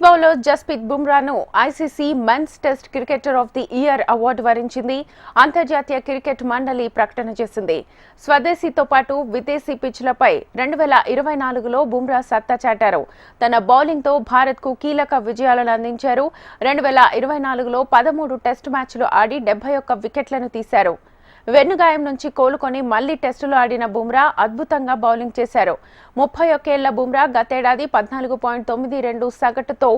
Bowler Jasprit బుమ్రాను ICC men's test cricketer of the year award వరించింది. అంతర్జాతీయ క్రికెట్ మండలి ప్రకటన చేసింది. స్వదేశీతో పాటు విదేశీ పిచ్లపై 2024లో బుమ్రా సత్తా చాటారు. తన బౌలింగ్తో భారత్కు కీలక విజయాలను అందించారు. 2024లో 13 టెస్టు మ్యాచ్లు ఆడి 71 వికెట్లను తీశారు. వెన్నుగాయం నుంచి కోలుకొని మళ్లీ టెస్టులు ఆడిన బుమ్రా అద్భుతంగా బౌలింగ్ చేశారు. 31 ఏళ్ల బుమ్రా గతేడాది 14.92 సగటుతో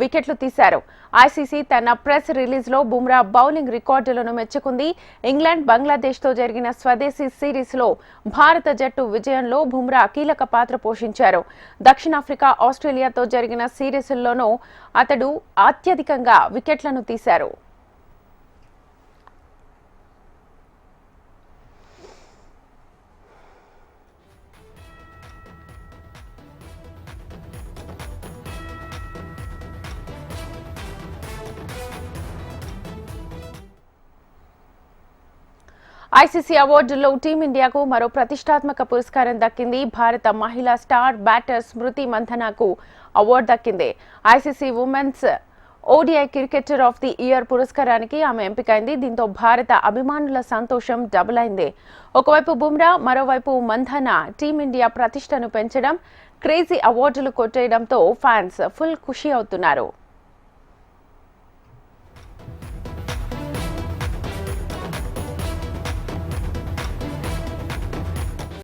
వికెట్లు తీశారు. ఐసీసీ తన ప్రెస్ రిలీజ్లో బుమ్రా బౌలింగ్ రికార్డులను మెచ్చుకుంది. ఇంగ్లాండ్, బంగ్లాదేశ్తో జరిగిన స్వదేశీ సిరీస్లో భారత జట్టు విజయంలో బుమ్రా కీలక పాత్ర పోషించారు. దక్షిణాఫ్రికా, ఆస్ట్రేలియాతో జరిగిన సిరీస్ల్లోనూ అతడు అత్యధికంగా వికెట్లను తీశారు. ఐసీసీ అవార్డుల్లో టీమిండియాకు మరో ప్రతిష్టాత్మక పురస్కారం దక్కింది. భారత మహిళా స్టార్ బ్యాటర్ స్మృతి మంథనాకు అవార్డు దక్కింది. ICC women's ODI cricketer of the year పురస్కారానికి ఆమె ఎంపికైంది. దీంతో భారత అభిమానుల సంతోషం డబుల్ అయింది. ఒకవైపు బుమ్రా, మరోవైపు మంథనా టీమిండియా ప్రతిష్టను పెంచడం, క్రేజీ అవార్డులు కొట్టేయడంతో ఫ్యాన్స్ ఫుల్ ఖుషి అవుతున్నారు.